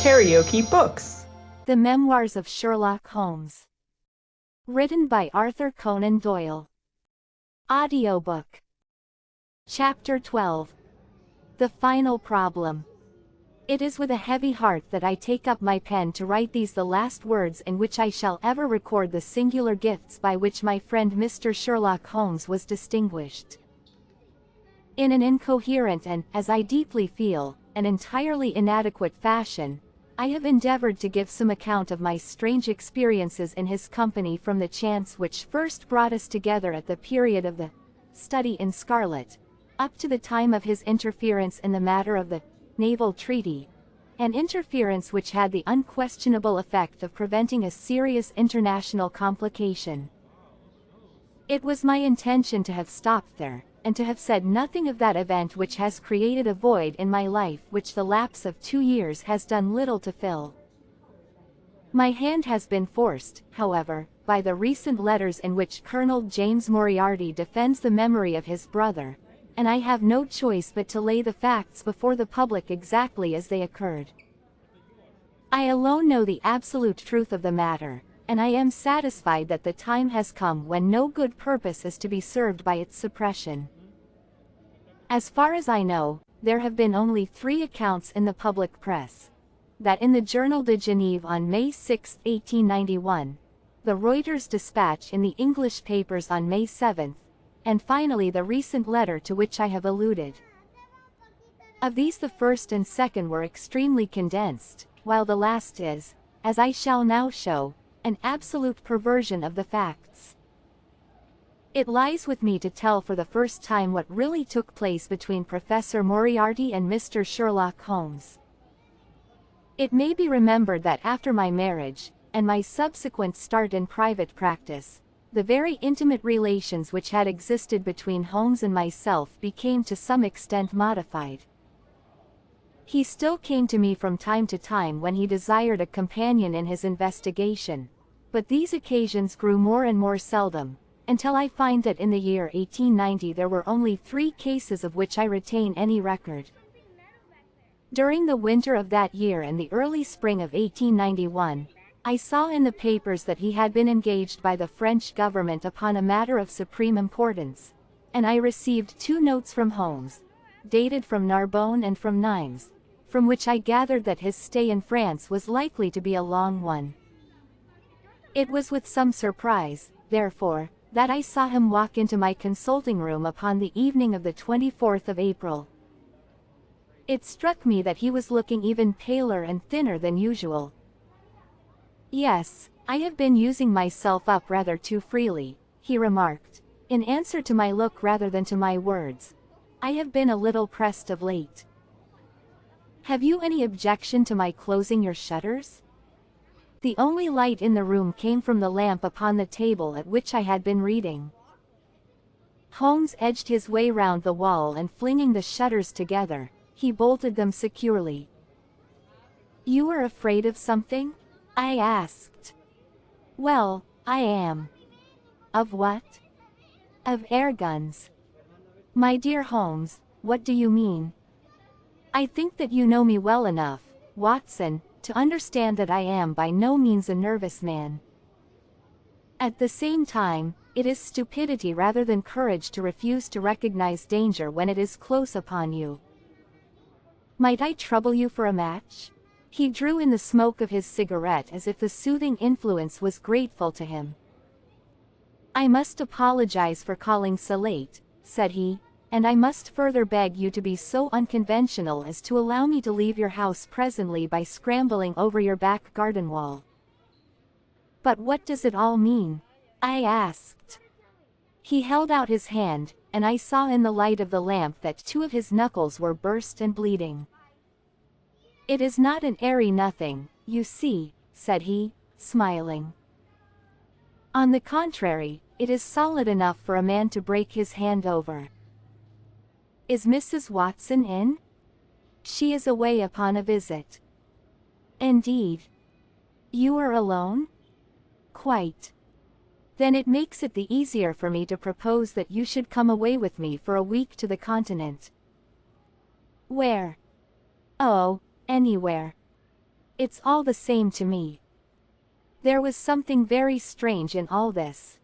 KaraokeBooks. The Memoirs of Sherlock Holmes. Written by Arthur Conan Doyle. Audiobook. Chapter 12. The Final Problem. It is with a heavy heart that I take up my pen to write these the last words in which I shall ever record the singular gifts by which my friend Mr. Sherlock Holmes was distinguished. In an incoherent and, as I deeply feel, an entirely inadequate fashion, I have endeavored to give some account of my strange experiences in his company from the chance which first brought us together at the period of the study in scarlet, up to the time of his interference in the matter of the naval treaty, an interference which had the unquestionable effect of preventing a serious international complication. It was my intention to have stopped there, and to have said nothing of that event which has created a void in my life which the lapse of 2 years has done little to fill. My hand has been forced, however, by the recent letters in which Colonel James Moriarty defends the memory of his brother, and I have no choice but to lay the facts before the public exactly as they occurred. I alone know the absolute truth of the matter, and I am satisfied that the time has come when no good purpose is to be served by its suppression. As far as I know, there have been only 3 accounts in the public press. That in the Journal de Genève on May 6, 1891, the Reuters dispatch in the English papers on May 7, and finally the recent letter to which I have alluded. Of these the first and second were extremely condensed, while the last is, as I shall now show, an absolute perversion of the facts. It lies with me to tell for the first time what really took place between Professor Moriarty and Mr. Sherlock Holmes. It may be remembered that after my marriage, and my subsequent start in private practice, the very intimate relations which had existed between Holmes and myself became to some extent modified. He still came to me from time to time when he desired a companion in his investigation, but these occasions grew more and more seldom, until I find that in the year 1890 there were only 3 cases of which I retain any record. During the winter of that year and the early spring of 1891, I saw in the papers that he had been engaged by the French government upon a matter of supreme importance, and I received 2 notes from Holmes, dated from Narbonne and from Nimes, from which I gathered that his stay in France was likely to be a long one. It was with some surprise, therefore, that I saw him walk into my consulting room upon the evening of the 24th of April. It struck me that he was looking even paler and thinner than usual. "Yes, I have been using myself up rather too freely," he remarked, in answer to my look rather than to my words. "I have been a little pressed of late. Have you any objection to my closing your shutters?" The only light in the room came from the lamp upon the table at which I had been reading. Holmes edged his way round the wall and flinging the shutters together, he bolted them securely. "You are afraid of something?" I asked. "Well, I am." "Of what?" "Of air guns." "My dear Holmes, what do you mean?" "I think that you know me well enough, Watson, to understand that I am by no means a nervous man. At the same time, it is stupidity rather than courage to refuse to recognize danger when it is close upon you. Might I trouble you for a match?" He drew in the smoke of his cigarette as if the soothing influence was grateful to him. "I must apologize for calling so late," said he, "and I must further beg you to be so unconventional as to allow me to leave your house presently by scrambling over your back garden wall." "But what does it all mean?" I asked. He held out his hand, and I saw in the light of the lamp that 2 of his knuckles were burst and bleeding. "It is not an airy nothing, you see," said he, smiling. "On the contrary, it is solid enough for a man to break his hand over." "Is Mrs. Watson in?" "She is away upon a visit." "Indeed. You are alone?" "Quite." "Then it makes it the easier for me to propose that you should come away with me for a week to the continent." "Where?" "Oh, anywhere." It's all the same to me. There was something very strange in all this.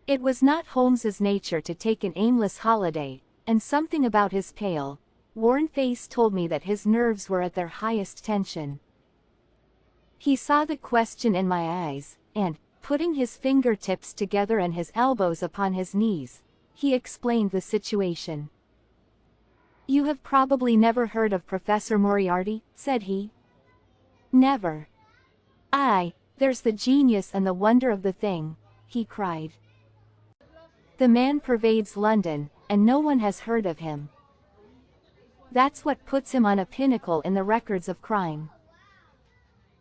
It was not Holmes's nature to take an aimless holiday, and something about his pale, worn face told me that his nerves were at their highest tension. He saw the question in my eyes, and, putting his fingertips together and his elbows upon his knees, he explained the situation. "You have probably never heard of Professor Moriarty," said he. "Never." "Aye, there's the genius and the wonder of the thing," he cried. "The man pervades London, and no one has heard of him. That's what puts him on a pinnacle in the records of crime.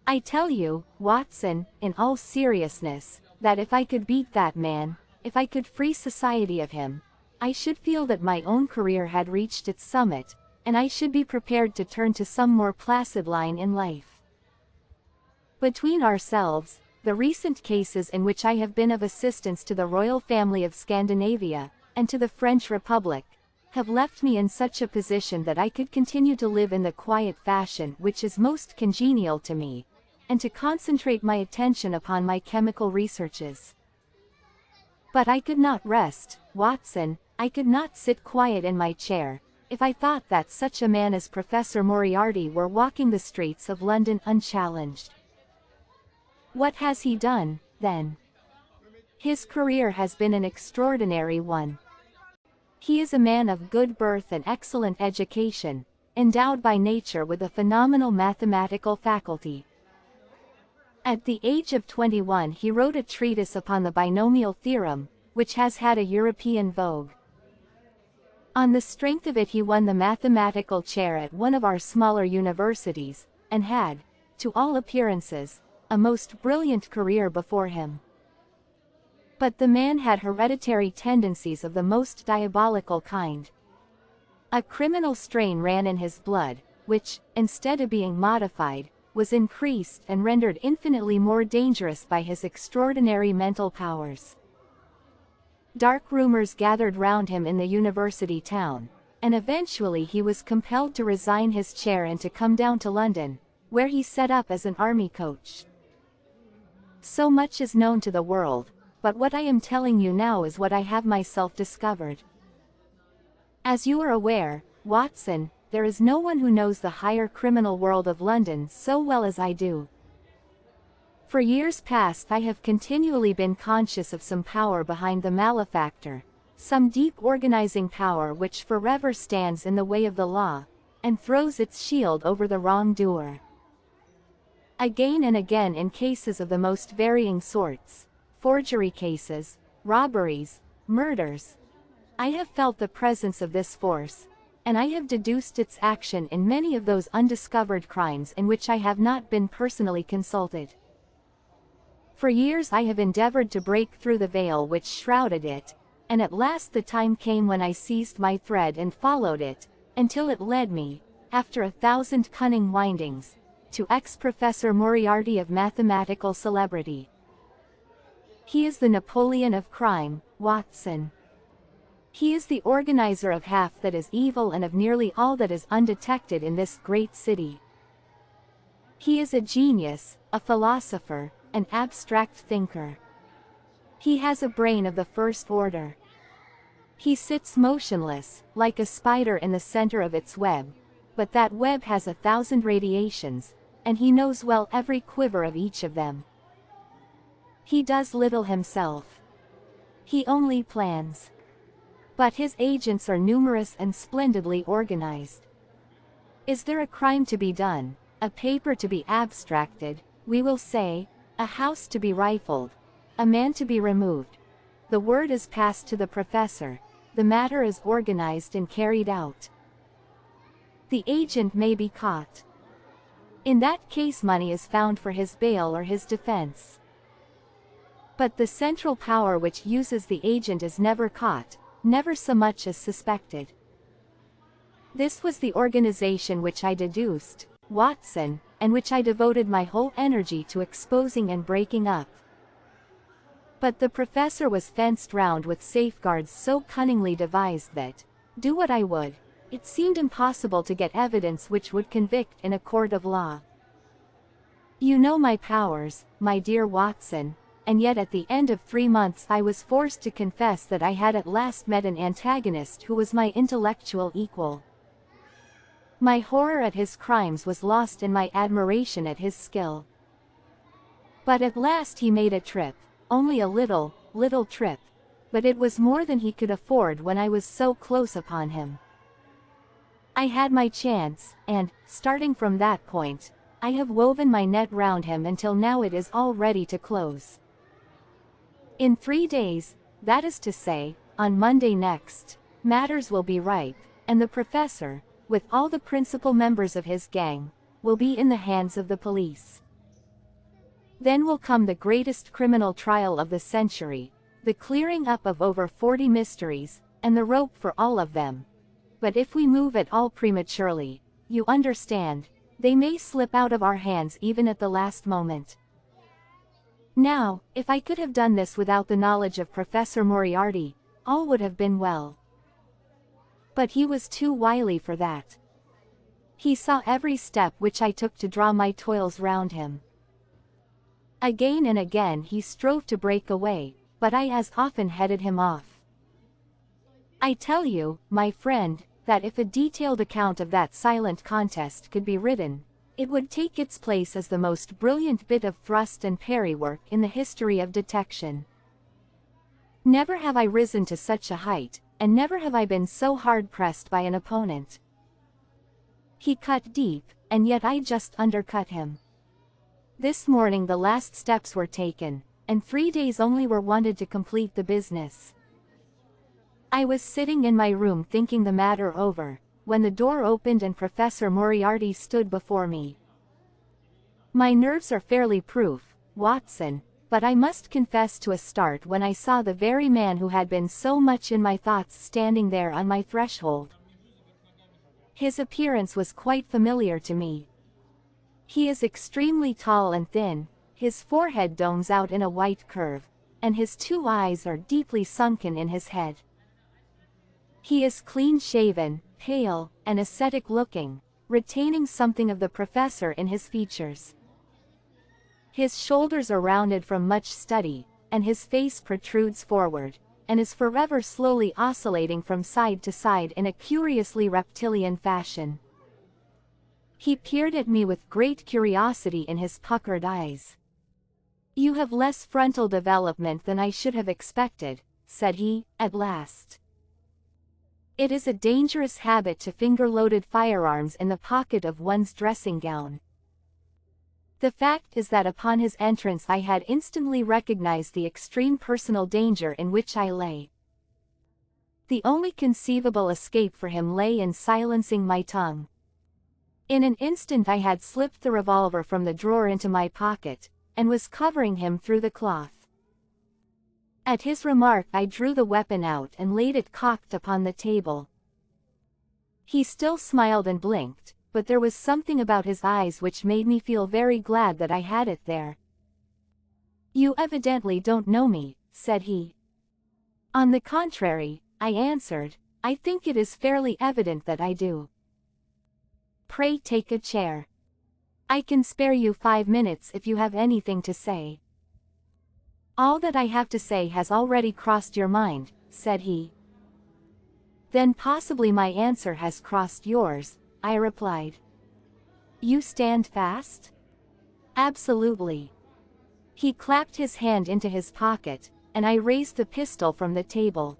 I tell you, Watson, in all seriousness, that if I could beat that man, if I could free society of him, I should feel that my own career had reached its summit, and I should be prepared to turn to some more placid line in life. Between ourselves, the recent cases in which I have been of assistance to the royal family of Scandinavia, and to the French Republic, have left me in such a position that I could continue to live in the quiet fashion which is most congenial to me, and to concentrate my attention upon my chemical researches. But I could not rest, Watson, I could not sit quiet in my chair, if I thought that such a man as Professor Moriarty were walking the streets of London unchallenged. What has he done, then? His career has been an extraordinary one. He is a man of good birth and excellent education, endowed by nature with a phenomenal mathematical faculty. At the age of 21 he wrote a treatise upon the binomial theorem, which has had a European vogue. On the strength of it he won the mathematical chair at one of our smaller universities, and had, to all appearances, a most brilliant career before him. But the man had hereditary tendencies of the most diabolical kind. A criminal strain ran in his blood, which, instead of being modified, was increased and rendered infinitely more dangerous by his extraordinary mental powers. Dark rumors gathered round him in the university town, and eventually he was compelled to resign his chair and to come down to London, where he set up as an army coach. So much is known to the world, but what I am telling you now is what I have myself discovered. As you are aware, Watson, there is no one who knows the higher criminal world of London so well as I do. For years past I have continually been conscious of some power behind the malefactor, some deep organizing power which forever stands in the way of the law, and throws its shield over the wrongdoer. Again and again in cases of the most varying sorts, forgery cases, robberies, murders, I have felt the presence of this force, and I have deduced its action in many of those undiscovered crimes in which I have not been personally consulted. For years I have endeavored to break through the veil which shrouded it, and at last the time came when I seized my thread and followed it, until it led me, after 1,000 cunning windings, to ex-Professor Moriarty of mathematical celebrity. He is the Napoleon of crime, Watson. He is the organizer of half that is evil and of nearly all that is undetected in this great city. He is a genius, a philosopher, an abstract thinker. He has a brain of the first order. He sits motionless, like a spider in the center of its web, but that web has 1,000 radiations, and he knows well every quiver of each of them. He does little himself. He only plans. But his agents are numerous and splendidly organized. Is there a crime to be done, a paper to be abstracted, we will say, a house to be rifled, a man to be removed, the word is passed to the professor, the matter is organized and carried out. The agent may be caught. In that case money is found for his bail or his defense. But the central power which uses the agent is never caught, never so much as suspected. This was the organization which I deduced, Watson, and which I devoted my whole energy to exposing and breaking up. But the professor was fenced round with safeguards so cunningly devised that, do what I would, it seemed impossible to get evidence which would convict in a court of law. You know my powers, my dear Watson, and yet at the end of 3 months I was forced to confess that I had at last met an antagonist who was my intellectual equal. My horror at his crimes was lost in my admiration at his skill. But at last he made a trip, only a little trip, but it was more than he could afford when I was so close upon him. I had my chance, and, starting from that point, I have woven my net round him until now it is all ready to close. In 3 days, that is to say, on Monday next, matters will be ripe, and the professor, with all the principal members of his gang, will be in the hands of the police. Then will come the greatest criminal trial of the century, the clearing up of over 40 mysteries, and the rope for all of them. But if we move at all prematurely, you understand, they may slip out of our hands even at the last moment. Now, if I could have done this without the knowledge of Professor Moriarty, all would have been well. But he was too wily for that. He saw every step which I took to draw my toils round him. Again and again he strove to break away, but I as often headed him off. I tell you, my friend, that if a detailed account of that silent contest could be written, it would take its place as the most brilliant bit of thrust and parry work in the history of detection. Never have I risen to such a height, and never have I been so hard pressed by an opponent. He cut deep, and yet I just undercut him. This morning the last steps were taken, and 3 days only were wanted to complete the business. I was sitting in my room thinking the matter over, when the door opened and Professor Moriarty stood before me. My nerves are fairly proof, Watson, but I must confess to a start when I saw the very man who had been so much in my thoughts standing there on my threshold. His appearance was quite familiar to me. He is extremely tall and thin, his forehead domes out in a white curve, and his 2 eyes are deeply sunken in his head. He is clean-shaven, pale, and ascetic-looking, retaining something of the professor in his features. His shoulders are rounded from much study, and his face protrudes forward, and is forever slowly oscillating from side to side in a curiously reptilian fashion. He peered at me with great curiosity in his puckered eyes. "You have less frontal development than I should have expected," said he, at last. "It is a dangerous habit to finger loaded firearms in the pocket of one's dressing gown." The fact is that upon his entrance I had instantly recognized the extreme personal danger in which I lay. The only conceivable escape for him lay in silencing my tongue. In an instant I had slipped the revolver from the drawer into my pocket, and was covering him through the cloth. At his remark I drew the weapon out and laid it cocked upon the table. He still smiled and blinked, but there was something about his eyes which made me feel very glad that I had it there. "You evidently don't know me," said he. "On the contrary," I answered, "I think it is fairly evident that I do. Pray take a chair. I can spare you 5 minutes if you have anything to say." "All that I have to say has already crossed your mind," said he. "Then possibly my answer has crossed yours," I replied. "You stand fast?" "Absolutely." He clapped his hand into his pocket, and I raised the pistol from the table.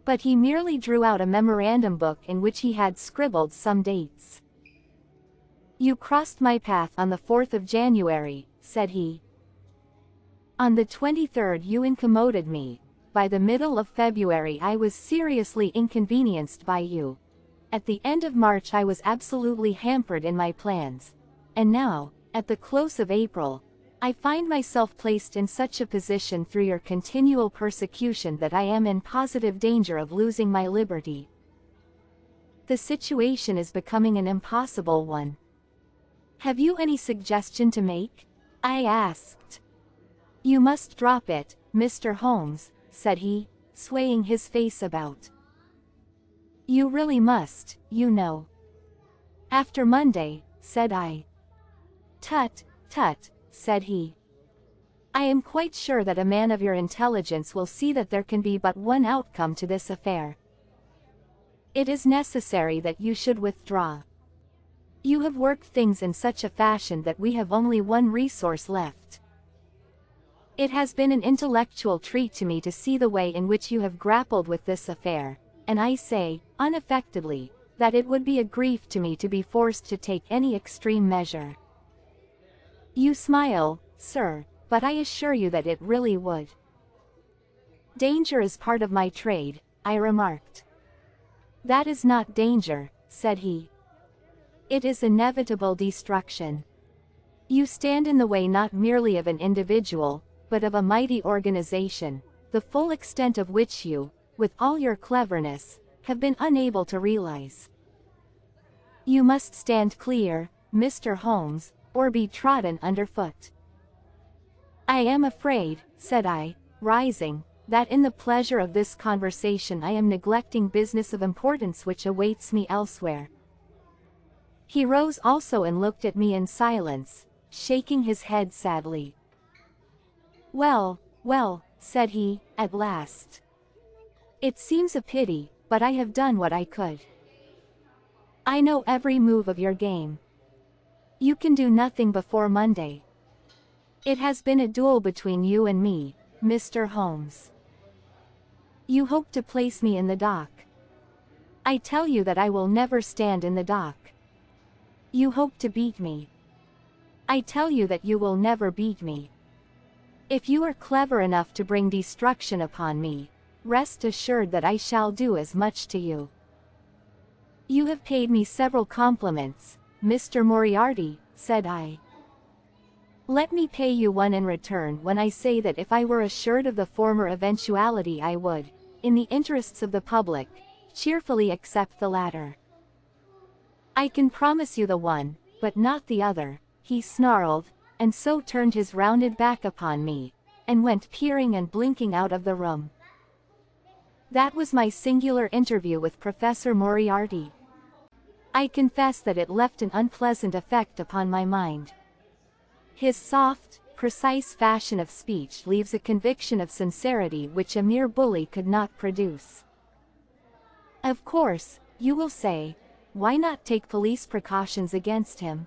But he merely drew out a memorandum book in which he had scribbled some dates. "You crossed my path on the 4th of January, said he. "On the 23rd you incommoded me. By the middle of February I was seriously inconvenienced by you. At the end of March I was absolutely hampered in my plans. And now, at the close of April, I find myself placed in such a position through your continual persecution that I am in positive danger of losing my liberty. The situation is becoming an impossible one. Have you any suggestion to make?" I asked. "You must drop it, Mr. Holmes," said he, swaying his face about. "You really must, you know." "After Monday," said I. Tut, tut, said he. I am quite sure that a man of your intelligence will see that there can be but one outcome to this affair. It is necessary that you should withdraw. You have worked things in such a fashion that we have only one resource left. It has been an intellectual treat to me to see the way in which you have grappled with this affair, and I say, unaffectedly, that it would be a grief to me to be forced to take any extreme measure. You smile, sir, but I assure you that it really would. Danger is part of my trade, I remarked. That is not danger, said he. It is inevitable destruction. You stand in the way not merely of an individual, but of a mighty organization, the full extent of which you, with all your cleverness, have been unable to realize. You must stand clear, Mr. Holmes, or be trodden underfoot. I am afraid, said I, rising, that in the pleasure of this conversation I am neglecting business of importance which awaits me elsewhere. He rose also and looked at me in silence, shaking his head sadly. Well, well, said he, at last. It seems a pity, but I have done what I could. I know every move of your game. You can do nothing before Monday. It has been a duel between you and me, Mr. Holmes. You hope to place me in the dock. I tell you that I will never stand in the dock. You hope to beat me. I tell you that you will never beat me. If you are clever enough to bring destruction upon me, rest assured that I shall do as much to you. You have paid me several compliments, Mr. Moriarty, said I. Let me pay you one in return when I say that if I were assured of the former eventuality I would, in the interests of the public, cheerfully accept the latter. I can promise you the one, but not the other, he snarled, and so turned his rounded back upon me, and went peering and blinking out of the room. That was my singular interview with Professor Moriarty. I confess that it left an unpleasant effect upon my mind. His soft, precise fashion of speech leaves a conviction of sincerity which a mere bully could not produce. Of course, you will say, why not take police precautions against him?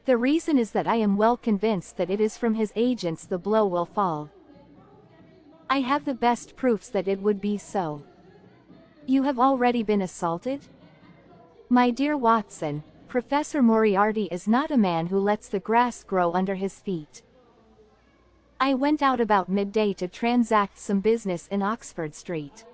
The reason is that I am well convinced that it is from his agents the blow will fall. I have the best proofs that it would be so. You have already been assaulted? My dear Watson, Professor Moriarty is not a man who lets the grass grow under his feet. I went out about midday to transact some business in Oxford Street.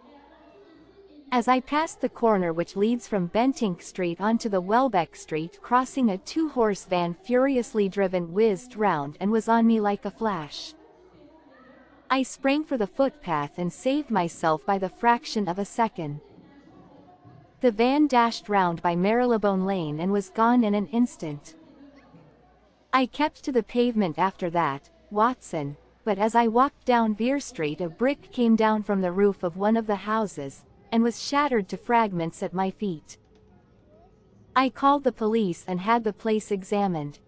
As I passed the corner which leads from Bentinck Street onto the Welbeck Street crossing, a two-horse van furiously driven whizzed round and was on me like a flash. I sprang for the footpath and saved myself by the fraction of a second. The van dashed round by Marylebone Lane and was gone in an instant. I kept to the pavement after that, Watson, but as I walked down Vere Street a brick came down from the roof of one of the houses, and was shattered to fragments at my feet. I called the police and had the place examined.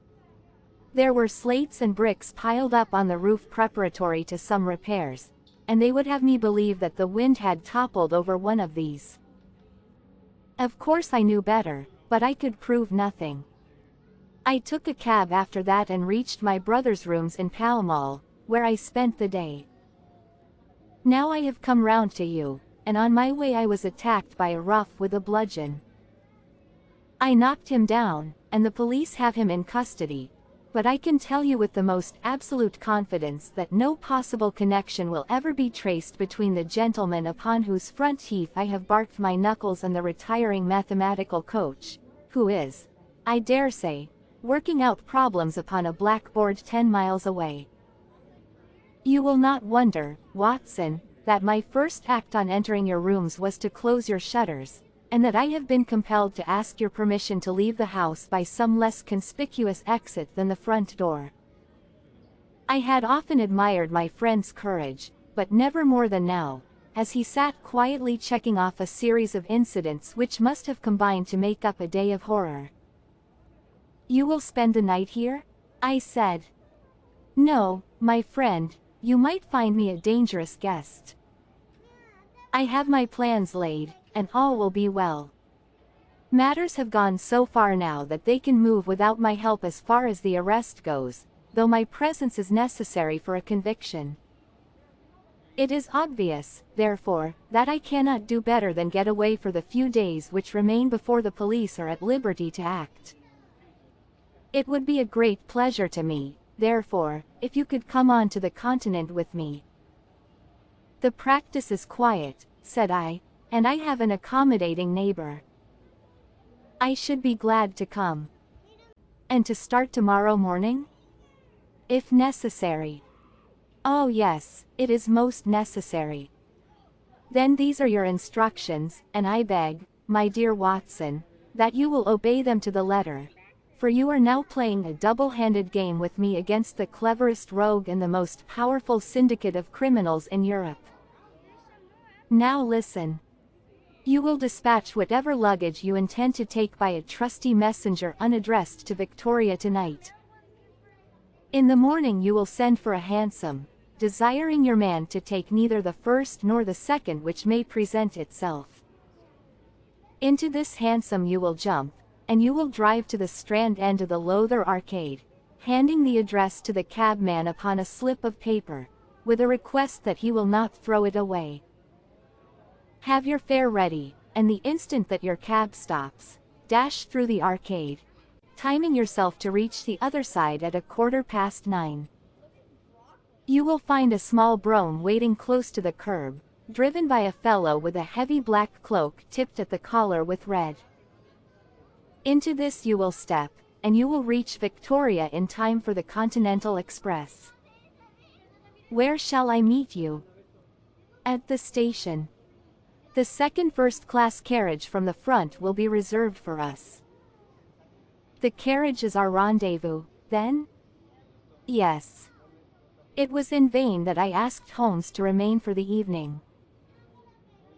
There were slates and bricks piled up on the roof preparatory to some repairs, and they would have me believe that the wind had toppled over one of these. Of course I knew better, but I could prove nothing. I took a cab after that and reached my brother's rooms in Pall Mall, where I spent the day. Now I have come round to you, and on my way I was attacked by a rough with a bludgeon. I knocked him down, and the police have him in custody, but I can tell you with the most absolute confidence that no possible connection will ever be traced between the gentleman upon whose front teeth I have barked my knuckles and the retiring mathematical coach, who is, I dare say, working out problems upon a blackboard 10 miles away. You will not wonder, Watson, that my first act on entering your rooms was to close your shutters, and that I have been compelled to ask your permission to leave the house by some less conspicuous exit than the front door. I had often admired my friend's courage, but never more than now, as he sat quietly checking off a series of incidents which must have combined to make up a day of horror. You will spend the night here? I said. No, my friend, you might find me a dangerous guest. I have my plans laid, and all will be well. Matters have gone so far now that they can move without my help as far as the arrest goes, though my presence is necessary for a conviction. It is obvious, therefore, that I cannot do better than get away for the few days which remain before the police are at liberty to act. It would be a great pleasure to me, therefore, if you could come on to the continent with me. The practice is quiet, said I, and I have an accommodating neighbor. I should be glad to come. And to start tomorrow morning? If necessary. Oh yes, it is most necessary. Then these are your instructions, and I beg, my dear Watson, that you will obey them to the letter. For you are now playing a double-handed game with me against the cleverest rogue and the most powerful syndicate of criminals in Europe. Now listen. You will dispatch whatever luggage you intend to take by a trusty messenger unaddressed to Victoria tonight. In the morning you will send for a hansom, desiring your man to take neither the first nor the second which may present itself. Into this hansom you will jump, and you will drive to the Strand end of the Lowther Arcade, handing the address to the cabman upon a slip of paper, with a request that he will not throw it away. Have your fare ready, and the instant that your cab stops, dash through the arcade, timing yourself to reach the other side at 9:15. You will find a small brougham waiting close to the curb, driven by a fellow with a heavy black cloak tipped at the collar with red. Into this you will step, and you will reach Victoria in time for the Continental Express. Where shall I meet you? At the station. The second first-class carriage from the front will be reserved for us. The carriage is our rendezvous, then? Yes. It was in vain that I asked Holmes to remain for the evening.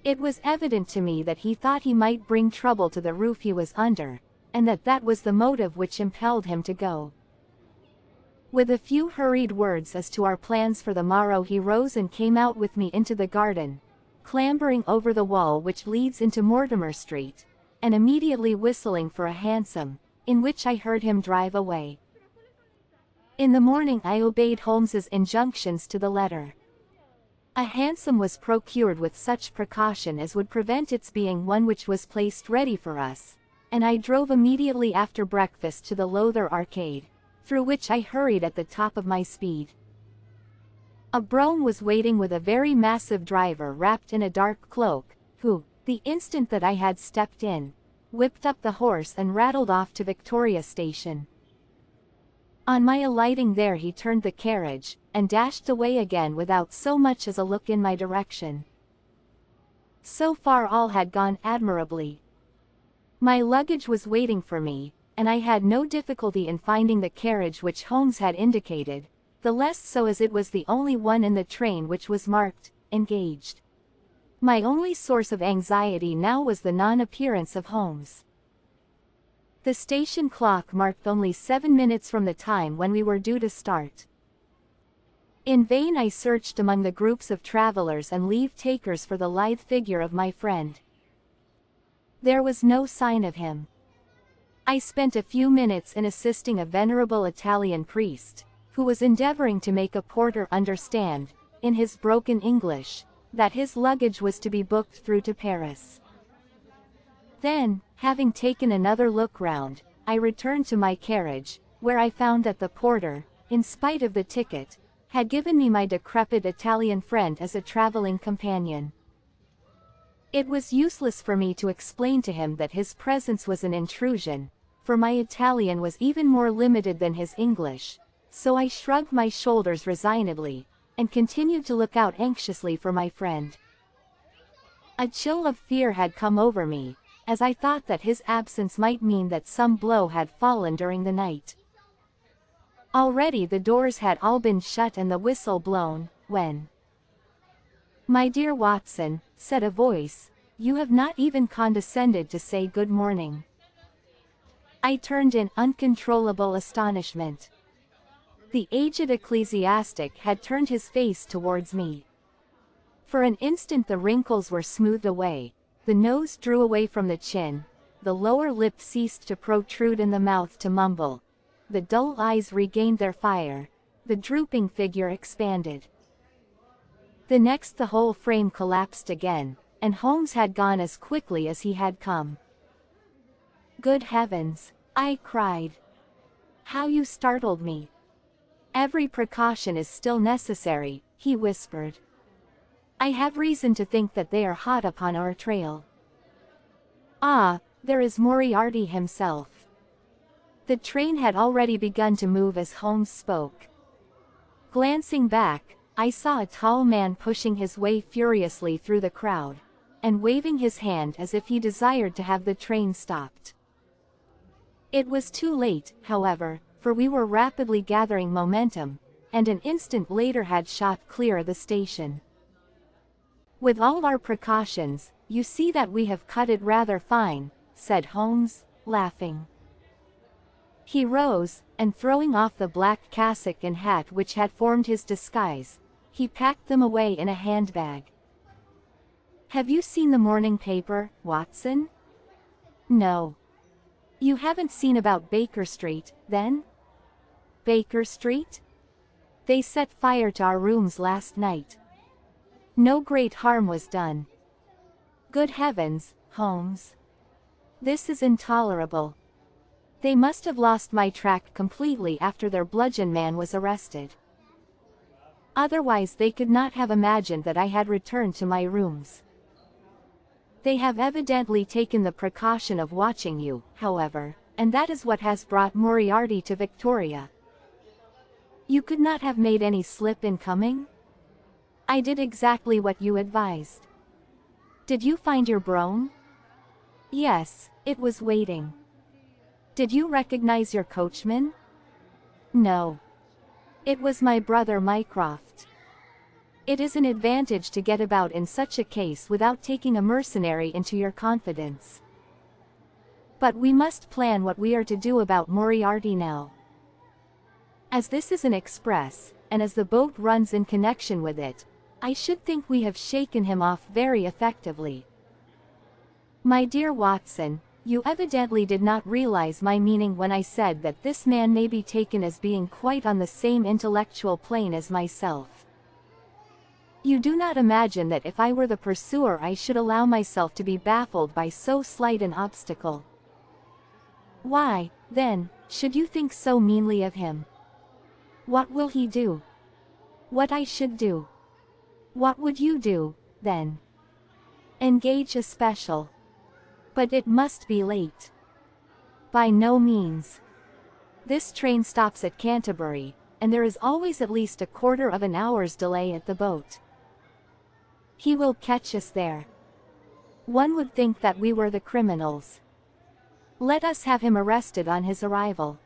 It was evident to me that he thought he might bring trouble to the roof he was under, and that was the motive which impelled him to go. With a few hurried words as to our plans for the morrow he rose and came out with me into the garden, clambering over the wall which leads into Mortimer Street, and immediately whistling for a hansom, in which I heard him drive away. In the morning I obeyed Holmes's injunctions to the letter. A hansom was procured with such precaution as would prevent its being one which was placed ready for us, and I drove immediately after breakfast to the Lowther Arcade, through which I hurried at the top of my speed. A brougham was waiting with a very massive driver wrapped in a dark cloak, who, the instant that I had stepped in, whipped up the horse and rattled off to Victoria Station. On my alighting there he turned the carriage, and dashed away again without so much as a look in my direction. So far all had gone admirably. My luggage was waiting for me, and I had no difficulty in finding the carriage which Holmes had indicated, the less so as it was the only one in the train which was marked, engaged. My only source of anxiety now was the non-appearance of Holmes. The station clock marked only 7 minutes from the time when we were due to start. In vain I searched among the groups of travelers and leave-takers for the lithe figure of my friend. There was no sign of him. I spent a few minutes in assisting a venerable Italian priest, who was endeavoring to make a porter understand, in his broken English, that his luggage was to be booked through to Paris. Then, having taken another look round, I returned to my carriage, where I found that the porter, in spite of the ticket, had given me my decrepit Italian friend as a traveling companion. It was useless for me to explain to him that his presence was an intrusion, for my Italian was even more limited than his English, so I shrugged my shoulders resignedly, and continued to look out anxiously for my friend. A chill of fear had come over me, as I thought that his absence might mean that some blow had fallen during the night. Already the doors had all been shut and the whistle blown, when, "My dear Watson," said a voice, "you have not even condescended to say good morning." I turned in uncontrollable astonishment. The aged ecclesiastic had turned his face towards me. For an instant the wrinkles were smoothed away, the nose drew away from the chin, the lower lip ceased to protrude and the mouth to mumble. The dull eyes regained their fire, the drooping figure expanded. The next the whole frame collapsed again, and Holmes had gone as quickly as he had come. "Good heavens!" I cried. "How you startled me!" "Every precaution is still necessary," he whispered. "I have reason to think that they are hot upon our trail." "Ah, there is Moriarty himself." The train had already begun to move as Holmes spoke. Glancing back, I saw a tall man pushing his way furiously through the crowd, and waving his hand as if he desired to have the train stopped. It was too late, however, for we were rapidly gathering momentum, and an instant later had shot clear of the station. "With all our precautions, you see that we have cut it rather fine," said Holmes, laughing. He rose, and throwing off the black cassock and hat which had formed his disguise, he packed them away in a handbag. "Have you seen the morning paper, Watson?" "No." "You haven't seen about Baker Street, then?" "Baker Street? They set fire to our rooms last night." "No great harm was done." "Good heavens, Holmes. This is intolerable. They must have lost my track completely after their bludgeon man was arrested. Otherwise they could not have imagined that I had returned to my rooms. They have evidently taken the precaution of watching you, however, and that is what has brought Moriarty to Victoria." "You could not have made any slip in coming?" "I did exactly what you advised." "Did you find your brougham?" "Yes, it was waiting." "Did you recognize your coachman?" "No. It was my brother Mycroft." It is an advantage to get about in such a case without taking a mercenary into your confidence. But we must plan what we are to do about Moriarty now. As this is an express, and as the boat runs in connection with it, I should think we have shaken him off very effectively. My dear Watson, you evidently did not realize my meaning when I said that this man may be taken as being quite on the same intellectual plane as myself. You do not imagine that if I were the pursuer I should allow myself to be baffled by so slight an obstacle. Why, then, should you think so meanly of him? What will he do? What I should do? What would you do, then? Engage a special. But it must be late. By no means. This train stops at Canterbury, and there is always at least a quarter of an hour's delay at the boat. He will catch us there. One would think that we were the criminals. Let us have him arrested on his arrival.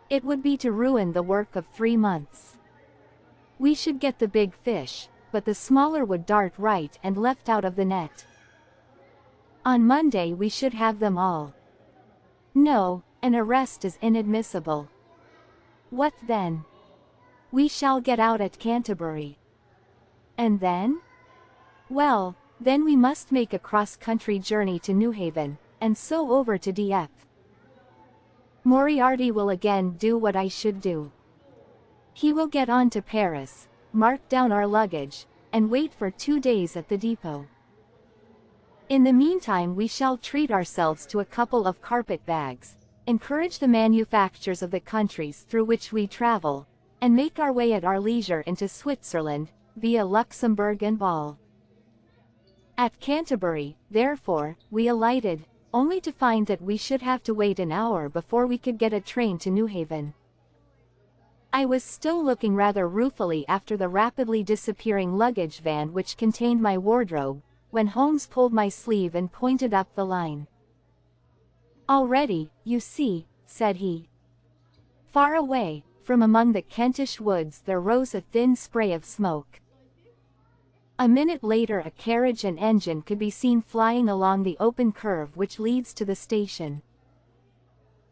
It would be to ruin the work of 3 months. We should get the big fish, but the smaller would dart right and left out of the net. On Monday we should have them all. No, an arrest is inadmissible. What then? We shall get out at Canterbury. And then? Well, then we must make a cross-country journey to Newhaven, and so over to Dieppe. Moriarty will again do what I should do. He will get on to Paris, mark down our luggage, and wait for 2 days at the depot. In the meantime we shall treat ourselves to a couple of carpet bags, encourage the manufactures of the countries through which we travel, and make our way at our leisure into Switzerland, via Luxembourg and Bâle. At Canterbury, therefore, we alighted, only to find that we should have to wait an hour before we could get a train to Newhaven. I was still looking rather ruefully after the rapidly disappearing luggage van which contained my wardrobe, when Holmes pulled my sleeve and pointed up the line. "Already, you see," said he. Far away, from among the Kentish woods there rose a thin spray of smoke. A minute later a carriage and engine could be seen flying along the open curve which leads to the station.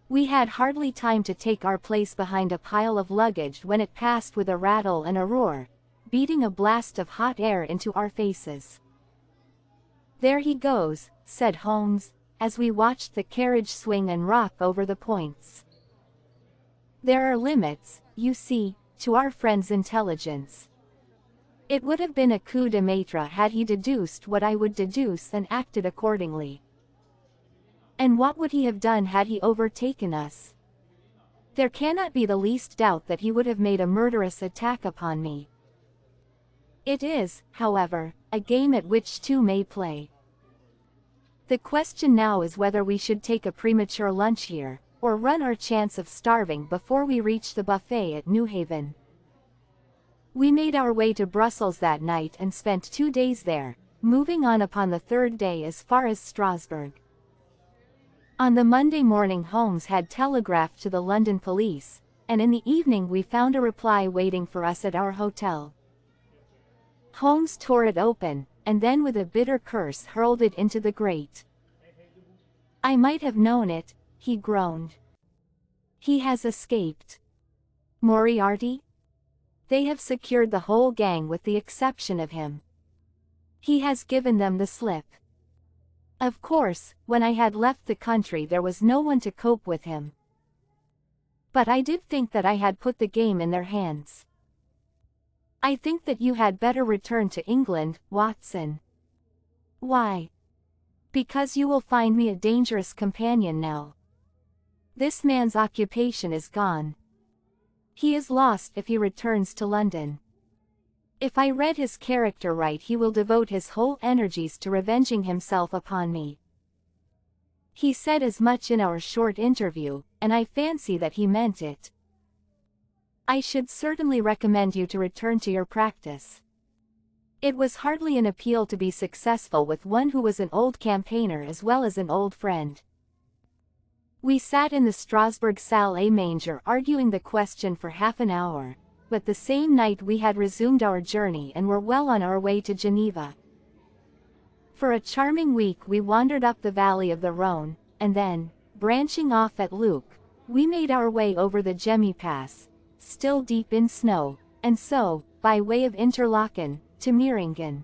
We had hardly time to take our place behind a pile of luggage when it passed with a rattle and a roar, beating a blast of hot air into our faces. "There he goes," said Holmes, as we watched the carriage swing and rock over the points. "There are limits, you see, to our friend's intelligence. It would have been a coup de maître had he deduced what I would deduce and acted accordingly. And what would he have done had he overtaken us? There cannot be the least doubt that he would have made a murderous attack upon me. It is, however, a game at which two may play. The question now is whether we should take a premature lunch here, or run our chance of starving before we reach the buffet at New Haven." We made our way to Brussels that night and spent 2 days there, moving on upon the third day as far as Strasbourg. On the Monday morning Holmes had telegraphed to the London police, and in the evening we found a reply waiting for us at our hotel. Holmes tore it open, and then with a bitter curse hurled it into the grate. "I might have known it," he groaned. "He has escaped." "Moriarty? They have secured the whole gang with the exception of him. He has given them the slip. Of course, when I had left the country there was no one to cope with him. But I did think that I had put the game in their hands. I think that you had better return to England, Watson." "Why?" "Because you will find me a dangerous companion now. This man's occupation is gone. He is lost if he returns to London. If I read his character right he will devote his whole energies to revenging himself upon me. He said as much in our short interview, and I fancy that he meant it. I should certainly recommend you to return to your practice." It was hardly an appeal to be successful with one who was an old campaigner as well as an old friend. We sat in the Strasbourg salle à manger arguing the question for half an hour, but the same night we had resumed our journey and were well on our way to Geneva. For a charming week we wandered up the valley of the Rhône, and then, branching off at Luc, we made our way over the Gemmi Pass, still deep in snow, and so, by way of Interlaken, to Meiringen.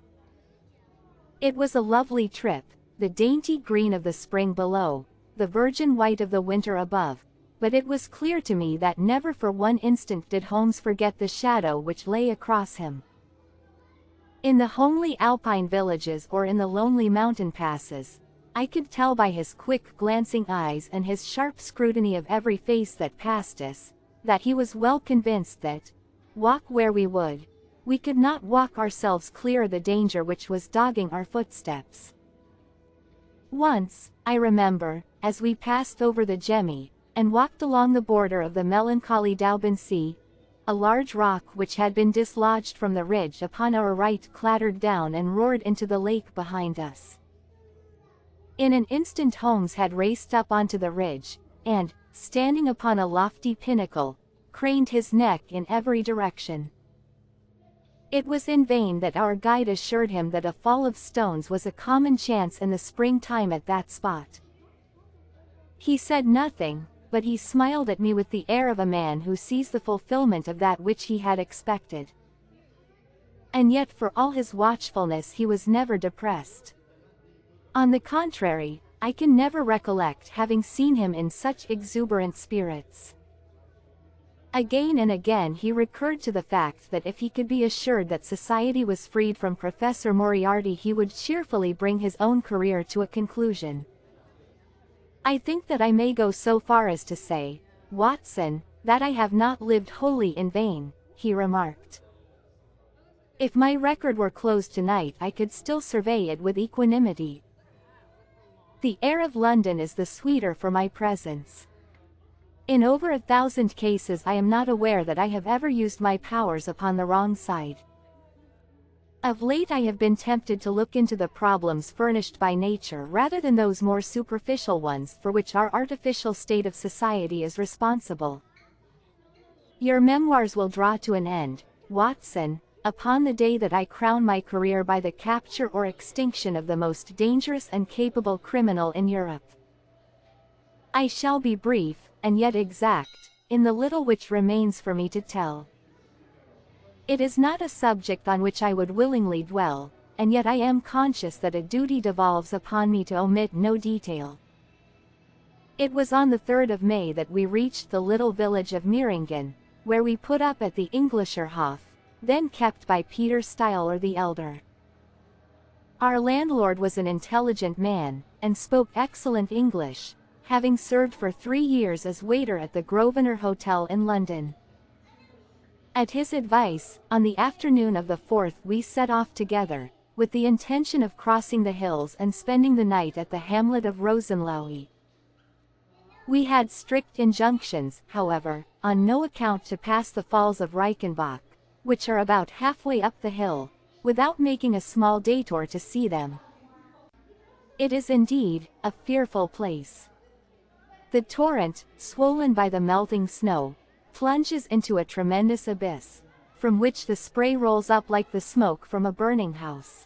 It was a lovely trip, the dainty green of the spring below, the virgin white of the winter above, but it was clear to me that never for one instant did Holmes forget the shadow which lay across him. In the homely alpine villages or in the lonely mountain passes, I could tell by his quick glancing eyes and his sharp scrutiny of every face that passed us, that he was well convinced that, walk where we would, we could not walk ourselves clear of the danger which was dogging our footsteps. Once, I remember, as we passed over the Gemmi, and walked along the border of the melancholy Daubency, a large rock which had been dislodged from the ridge upon our right clattered down and roared into the lake behind us. In an instant Holmes had raced up onto the ridge, and, standing upon a lofty pinnacle, craned his neck in every direction. It was in vain that our guide assured him that a fall of stones was a common chance in the springtime at that spot. He said nothing, but he smiled at me with the air of a man who sees the fulfillment of that which he had expected. And yet for all his watchfulness he was never depressed. On the contrary, I can never recollect having seen him in such exuberant spirits. Again and again he recurred to the fact that if he could be assured that society was freed from Professor Moriarty he would cheerfully bring his own career to a conclusion. "I think that I may go so far as to say, Watson, that I have not lived wholly in vain," he remarked. "If my record were closed tonight I could still survey it with equanimity. The air of London is the sweeter for my presence. In over 1,000 cases I am not aware that I have ever used my powers upon the wrong side. Of late I have been tempted to look into the problems furnished by nature rather than those more superficial ones for which our artificial state of society is responsible. Your memoirs will draw to an end, Watson, upon the day that I crown my career by the capture or extinction of the most dangerous and capable criminal in Europe. I shall be brief, and yet exact, in the little which remains for me to tell. It is not a subject on which I would willingly dwell, and yet I am conscious that a duty devolves upon me to omit no detail. It was on the 3rd of May that we reached the little village of Meiringen, where we put up at the Englischerhof, then kept by Peter Steiler the elder. Our landlord was an intelligent man, and spoke excellent English, having served for 3 years as waiter at the Grosvenor Hotel in London. At his advice, on the afternoon of the 4th we set off together, with the intention of crossing the hills and spending the night at the hamlet of Rosenlaui. We had strict injunctions, however, on no account to pass the falls of Reichenbach, which are about halfway up the hill, without making a small detour to see them. It is indeed a fearful place. The torrent, swollen by the melting snow, plunges into a tremendous abyss, from which the spray rolls up like the smoke from a burning house.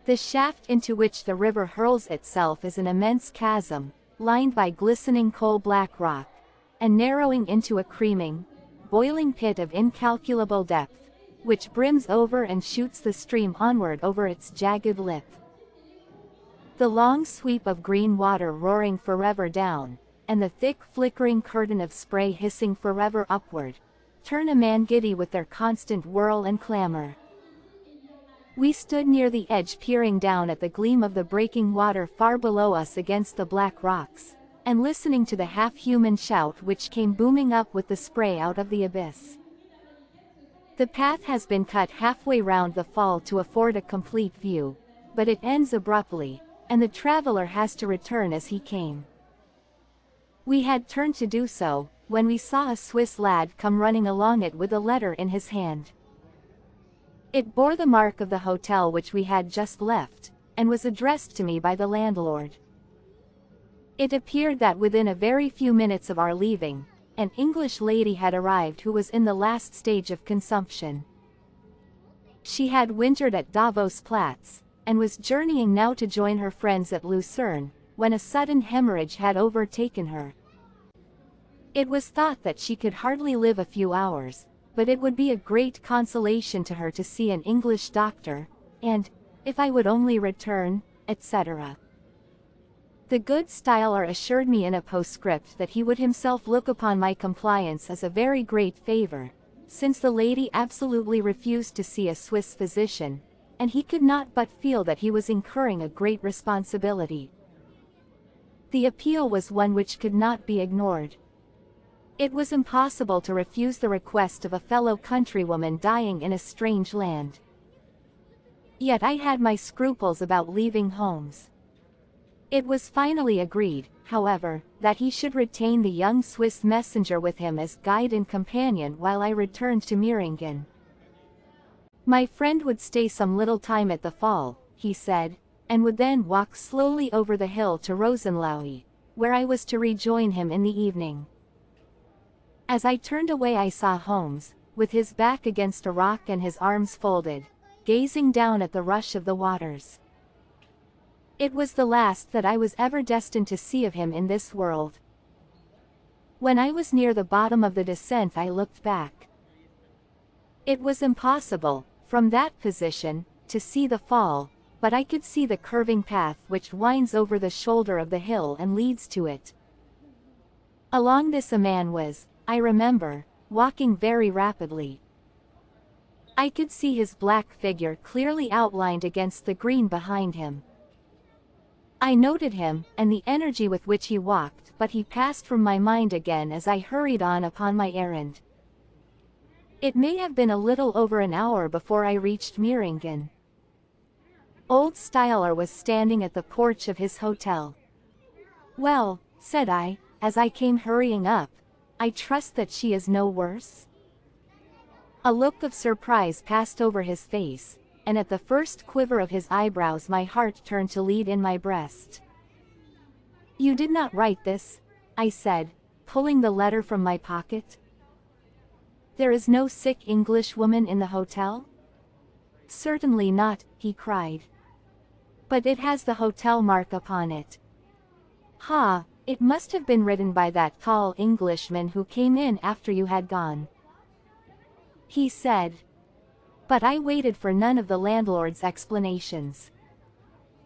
The shaft into which the river hurls itself is an immense chasm, lined by glistening coal-black rock, and narrowing into a creaming, boiling pit of incalculable depth, which brims over and shoots the stream onward over its jagged lip. The long sweep of green water roaring forever down, and the thick flickering curtain of spray hissing forever upward, turn a man giddy with their constant whirl and clamor. We stood near the edge peering down at the gleam of the breaking water far below us against the black rocks, and listening to the half-human shout which came booming up with the spray out of the abyss. The path has been cut halfway round the fall to afford a complete view, but it ends abruptly, and the traveler has to return as he came. We had turned to do so, when we saw a Swiss lad come running along it with a letter in his hand. It bore the mark of the hotel which we had just left, and was addressed to me by the landlord. It appeared that within a very few minutes of our leaving, an English lady had arrived who was in the last stage of consumption. She had wintered at Davos Platz, and was journeying now to join her friends at Lucerne, when a sudden hemorrhage had overtaken her. It was thought that she could hardly live a few hours, but it would be a great consolation to her to see an English doctor, and, if I would only return, etc. The good Steiler assured me in a postscript that he would himself look upon my compliance as a very great favor, since the lady absolutely refused to see a Swiss physician, and he could not but feel that he was incurring a great responsibility. The appeal was one which could not be ignored. It was impossible to refuse the request of a fellow countrywoman dying in a strange land. Yet I had my scruples about leaving Holmes. It was finally agreed, however, that he should retain the young Swiss messenger with him as guide and companion while I returned to Meiringen. My friend would stay some little time at the fall, he said, and would then walk slowly over the hill to Rosenlaui, where I was to rejoin him in the evening. As I turned away I saw Holmes, with his back against a rock and his arms folded, gazing down at the rush of the waters. It was the last that I was ever destined to see of him in this world. When I was near the bottom of the descent I looked back. It was impossible, from that position, to see the fall, but I could see the curving path which winds over the shoulder of the hill and leads to it. Along this a man was, I remember, walking very rapidly. I could see his black figure clearly outlined against the green behind him. I noted him, and the energy with which he walked, but he passed from my mind again as I hurried on upon my errand. It may have been a little over an hour before I reached Meiringen. Old Steiler was standing at the porch of his hotel. "Well," said I, as I came hurrying up, "I trust that she is no worse?" A look of surprise passed over his face, and at the first quiver of his eyebrows my heart turned to lead in my breast. "You did not write this?" I said, pulling the letter from my pocket. "There is no sick Englishwoman in the hotel?" "Certainly not," he cried. "But it has the hotel mark upon it." "Ha, It must have been written by that tall Englishman who came in after you had gone," he said. But I waited for none of the landlord's explanations.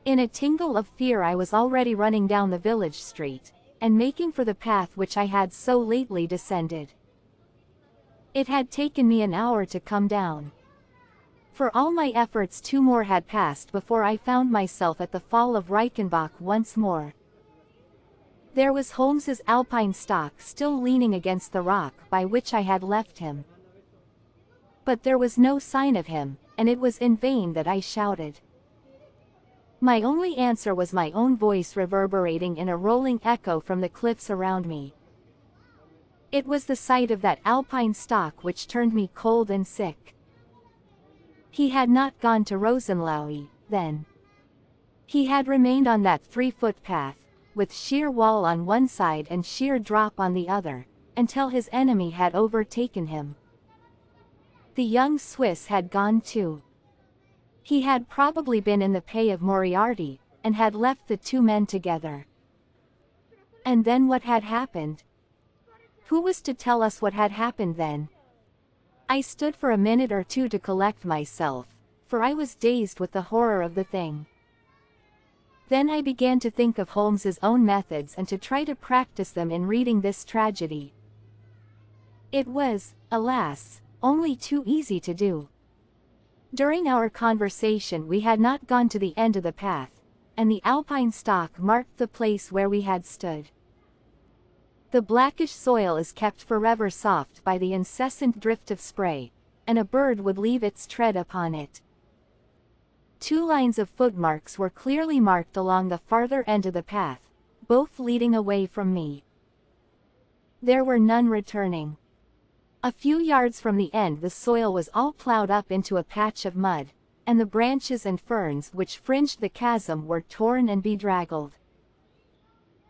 In a tingle of fear I was already running down the village street, and making for the path which I had so lately descended. It had taken me an hour to come down. For all my efforts 2 more had passed before I found myself at the fall of Reichenbach once more. There was Holmes's alpine stock still leaning against the rock by which I had left him. But there was no sign of him, and it was in vain that I shouted. My only answer was my own voice reverberating in a rolling echo from the cliffs around me. It was the sight of that alpine stock which turned me cold and sick. He had not gone to Rosenlaui, then. He had remained on that 3-foot path, with sheer wall on one side and sheer drop on the other, until his enemy had overtaken him. The young Swiss had gone too. He had probably been in the pay of Moriarty, and had left the 2 men together. And then what had happened? Who was to tell us what had happened then? I stood for a minute or 2 to collect myself, for I was dazed with the horror of the thing. Then I began to think of Holmes's own methods and to try to practice them in reading this tragedy. It was, alas, only too easy to do. During our conversation we had not gone to the end of the path, and the alpine stock marked the place where we had stood. The blackish soil is kept forever soft by the incessant drift of spray, and a bird would leave its tread upon it. 2 lines of footmarks were clearly marked along the farther end of the path, both leading away from me. There were none returning. A few yards from the end the soil was all plowed up into a patch of mud, and the branches and ferns which fringed the chasm were torn and bedraggled.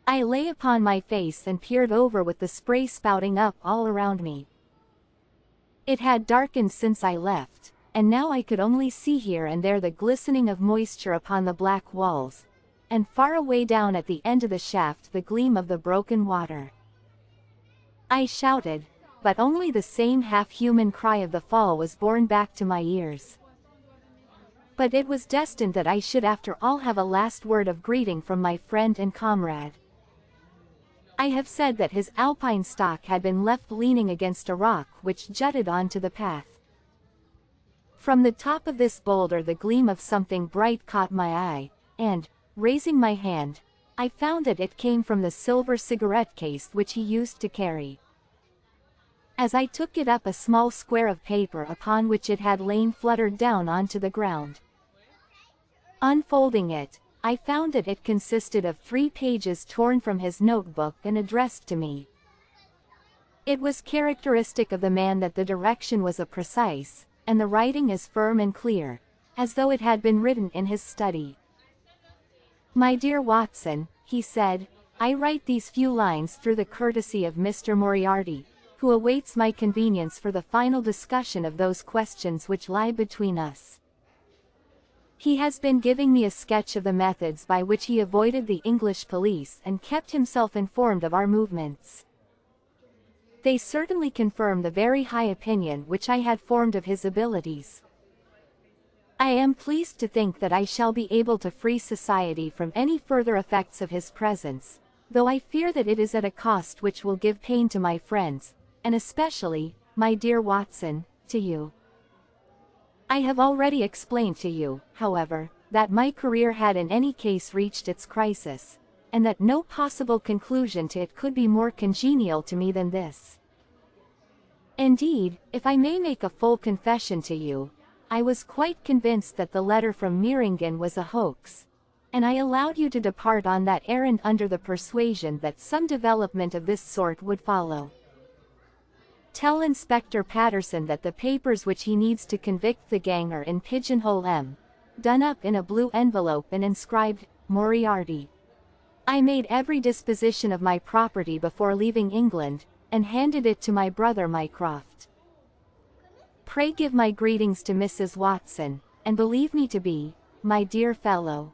I lay upon my face and peered over with the spray spouting up all around me. It had darkened since I left, and now I could only see here and there the glistening of moisture upon the black walls, and far away down at the end of the shaft the gleam of the broken water. I shouted, but only the same half-human cry of the fall was borne back to my ears. But it was destined that I should after all have a last word of greeting from my friend and comrade. I have said that his alpine stock had been left leaning against a rock which jutted onto the path. From the top of this boulder the gleam of something bright caught my eye, and, raising my hand, I found that it came from the silver cigarette case which he used to carry. As I took it up a small square of paper upon which it had lain fluttered down onto the ground. Unfolding it, I found that it consisted of 3 pages torn from his notebook and addressed to me. It was characteristic of the man that the direction was precise, and the writing as firm and clear, as though it had been written in his study. "My dear Watson," he said, "I write these few lines through the courtesy of Mr. Moriarty, who awaits my convenience for the final discussion of those questions which lie between us. He has been giving me a sketch of the methods by which he avoided the English police and kept himself informed of our movements. They certainly confirm the very high opinion which I had formed of his abilities. I am pleased to think that I shall be able to free society from any further effects of his presence, though I fear that it is at a cost which will give pain to my friends, and especially, my dear Watson, to you. I have already explained to you, however, that my career had in any case reached its crisis, and that no possible conclusion to it could be more congenial to me than this. Indeed, if I may make a full confession to you, I was quite convinced that the letter from Meiringen was a hoax, and I allowed you to depart on that errand under the persuasion that some development of this sort would follow. Tell Inspector Patterson that the papers which he needs to convict the gang are in Pigeonhole M, done up in a blue envelope and inscribed, Moriarty. I made every disposition of my property before leaving England, and handed it to my brother Mycroft. Pray give my greetings to Mrs. Watson, and believe me to be, my dear fellow,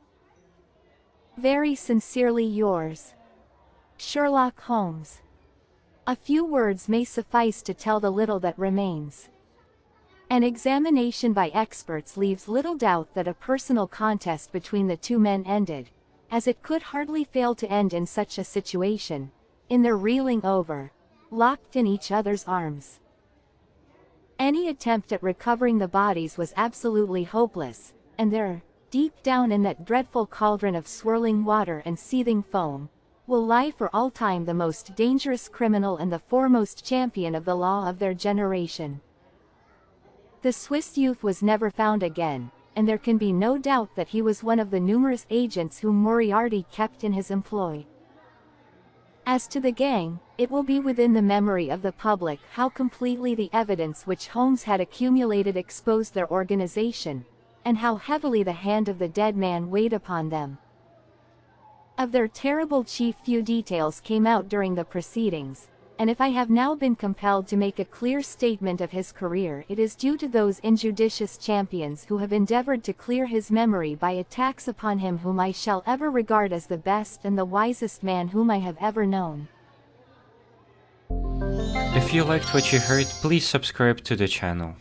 very sincerely yours, Sherlock Holmes. A few words may suffice to tell the little that remains. An examination by experts leaves little doubt that a personal contest between the two men ended, as it could hardly fail to end in such a situation, in their reeling over, locked in each other's arms. Any attempt at recovering the bodies was absolutely hopeless, and there, deep down in that dreadful cauldron of swirling water and seething foam, will lie for all time the most dangerous criminal and the foremost champion of the law of their generation. The Swiss youth was never found again, and there can be no doubt that he was one of the numerous agents whom Moriarty kept in his employ. As to the gang, it will be within the memory of the public how completely the evidence which Holmes had accumulated exposed their organization, and how heavily the hand of the dead man weighed upon them. Of their terrible chief few details came out during the proceedings, and if I have now been compelled to make a clear statement of his career, it is due to those injudicious champions who have endeavored to clear his memory by attacks upon him whom I shall ever regard as the best and the wisest man whom I have ever known. If you liked what you heard, please subscribe to the channel.